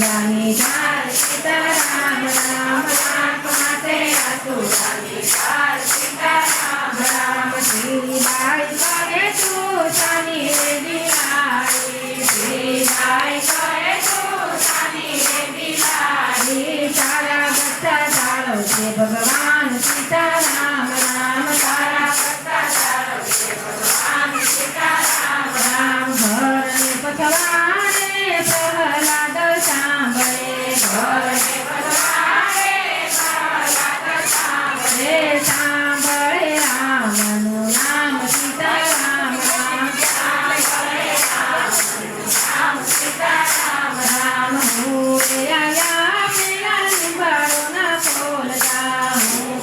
આસુરાની ધાર સીતારામ રામ રામ માટે આસુરાની ધાર સીતારામ રામ શ્રીબાઈ કરે તું સાની રે બિલાડી શ્રીબાઈ કરે તું સાની રે બિલાડી તારા બધા ચાલો છે ભગવાન સીતારામ રામ તારા બધા ચાલો છે ભગવાન સીતારામ રામ ઘરને પથવારે પ્રહલાદ સાંભળે ઘરને પથવારે પ્રહલાદ સાંભળે સાંભળે રામનું નામ સીતારામ રામ સાંભળે રામનું નામ સીતારામ રામ હું આયા પેલા લીંબાડોના ફોલતા હું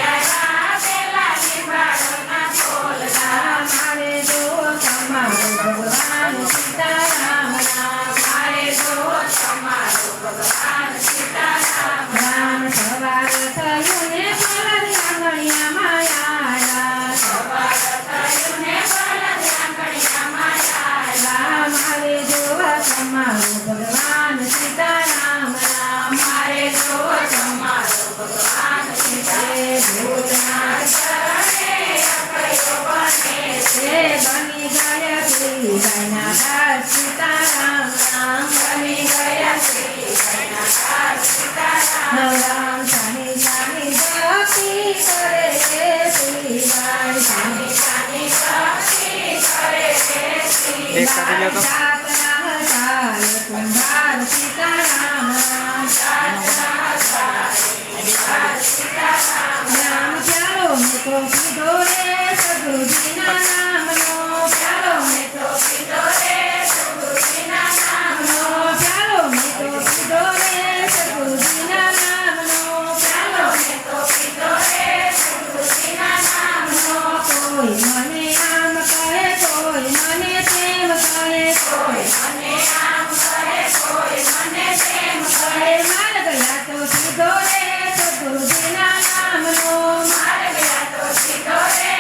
આયા પેલા લીંબાડોના ફોલતા મારે જો તમારો ભગવાન સીતારામ રામ મારે જો તમારો ભગવાન સીતારામ રામ સવાર થયું ને પલક આંગણિયામાં આયા સવાર થયું ને પલક આંગણિયામાં આયા મારે જોવા તમારો ભગવાન સીતારામ રામ મારે જોવા તમારો ભગવાન સીતારામ ભૂતના ચરણે અકળ્યો બને છે બની ગયા શ્રીબાઈના દાસ સીતારામ રામ બની ગયા શ્રીબાઈના દાસ સીતારામ રામ સાની સાની ભક્તિ કરે છે શ્રીબાઈ સાની સાની ભક્તિ કરે છે શ્રીબાઈ સાતના ચાલ કુંભાર સીતારામ રામ સાતના ચાલ કુંભાર સીતારામ રામ ચાલો મેં તો કીધો રે સદગુરુજીના નામનો ચાલો મેં તો કીધો રે સદગુરુજીના નામનો ચાલો મેં તો કીધો રે સદગુરુજીના નામનો ચાલો મેં તો કીધો રે સદગુરુજીના નામનો કોઈ મને આમ કહે કોઈ મને તેમ કહે કોઈ મને આમ કહે કોઈ મને તેમ કહે માર ગયા તો સીધો રે સદગુરુજીના નામનો માર ગયા તો સીધો રે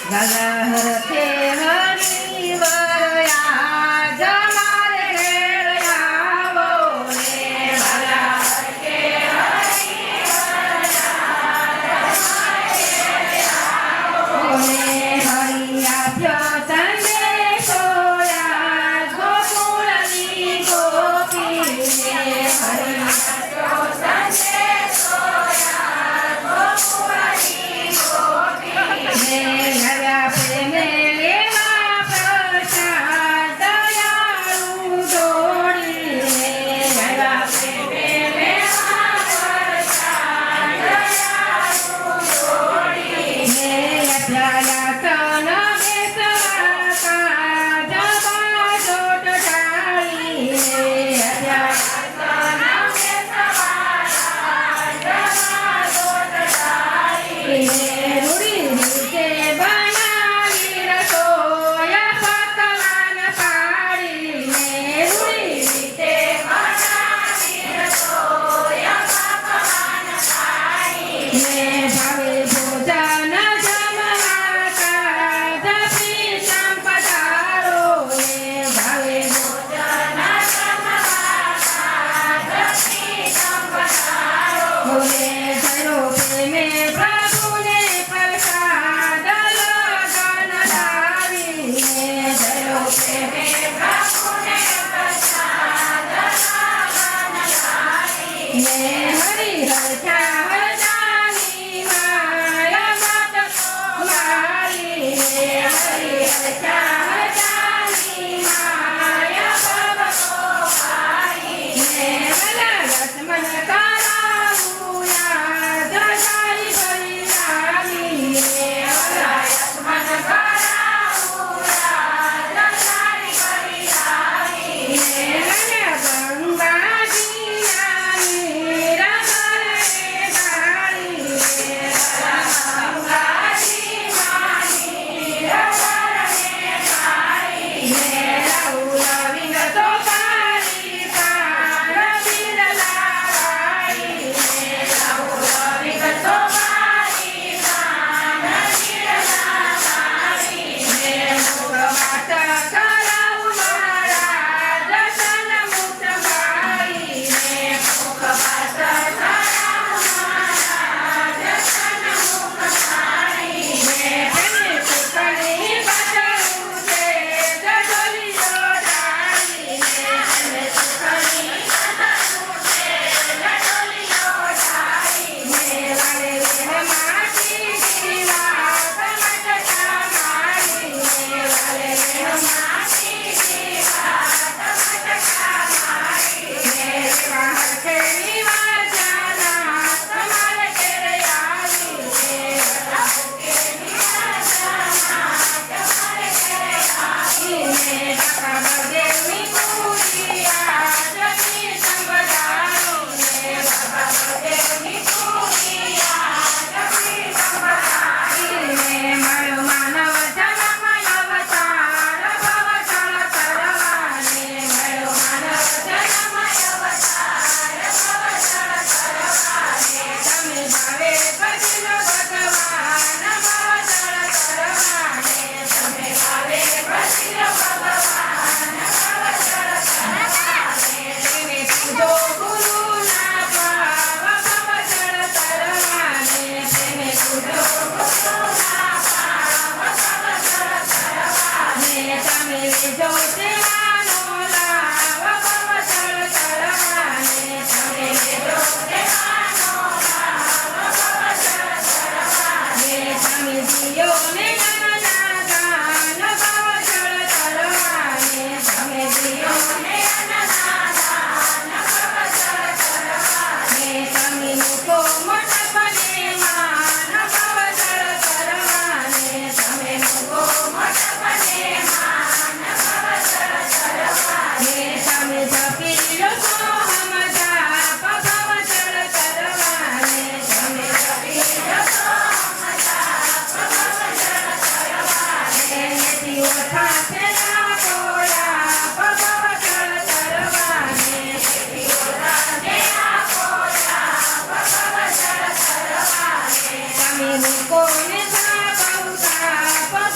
ગલહરતે હરિવરયા જમારે રેળયાવો રે ગલહરતે હરિવરયા હરિયા સંદેશો યા ગોકુળની ગોપીને હરિયા સંદેશો યા ગોકુળની ગોપીને હર્યા પ્રેમે લેવા પ્રસાદ દયાળુ દોડીને હર્યા પ્રેમે લેવા પ્રસાદ દયાળુ દોડીને અભ્યાયા તન બેસવા જબા જોટ ઢાળીને અભ્યાયા તન બેસવા જબા જોટ ઢાળીને રૂડી રીતે બનાવી રસોયા પકવાન પાડીને રૂડી રીતે બનાવી રસોયા પકવાન પાડીને ભાવે ભોજન જમવાતા જપી સંપદારો ને ભાવે ભોજન જમવાતા જપી સંપદારો ને ધરો પ્રેમે પ્રભુને પ્રસાદ લગન લાવીને ધરો પ્રેમે પ્રભુને પ્રસાદ લગન લાવીને હરિહર ઠાવદાની માયા મત મારીને હરિહર ઠાવદાની માયા ભગવો મારીને ભલા રસમન કરાવું યાદ જારી ભરી લાવીને ભલા રસમન કરાવું યાદ જારી ભરી લાવીને ગંગાજી નાની રમણે ડાળીને ગંગાજી નાની રમણે ડાળીને રાહુલ વિગતો પારી પાર બિરલા વાળીને રાહુલ વિગતો પારી પાર બિરલા વાળીને મુખવાટ કરાવું મારા દર્શન મુક્ત માળીને મુખવાટ કરાવું મારા દર્શન મુક્ત માળીને તેને સુખની પાછળું છે જજોલીઓ ડાળીને તેને સુખની પાછળું છે જજોલીઓ ડાળીને વાલે રેહ માટી જીવા ટમાટા મારીને વાલે રેહ માટી જીવા ટમાટા મારીને રેવા હરખેની વાજાના તમારે ઘેરે આવીને રેવા હરખેની વાજાના તમારે ઘેરે આવીને કાકા બળદેવની કુરિયા જપી સંબધાવીને કાકા બળદેવની કુરિયા જપી સંબધાવીને મારો માનવ જન્મ અવતાર ભવ જળ તરવાને મારો માનવ જન્મ અવતાર ભવ જળ તરવાને તમે ભાવે ભજનો ભગવાન ભવ જળ તરવાને તમે ભાવે ભજનો ભગવાન ભવ જળ તરવાને તેને પૂજો ગુરુના ભાવ ભવ જળ તરવાને તેને પૂજો ગુરુના ભાવ ભવ જળ તરવાને તમે લેજો તેવાનો લાભ ભવ જળ તરવાને તમે લેજો તેવાનો લાભ ભવ જળ તરવાને તમે દિયો ને નાના દાન ભવ જળ તરવાને તમે દિયો ને નાના દાન ભવ જળ તરવાને તમે મૂકો મોટપને માન ભવ જળ તરવાને તમે મૂકો મોટપને માન ભવ જળ તરવાને તમે જપી લો સોહમ જાપ ભવ જળ તરવાને તમે જપી લો સોહમ જાપ ભવ જળ તરવાને નેતિ ઓઠા તેરા કોળા ભવ જળ તરવાને નેતિ ઓઠા તેરા કોળા ભવ જળ તરવાને તમે મૂકો ને સાપ ઉતાપ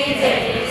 જય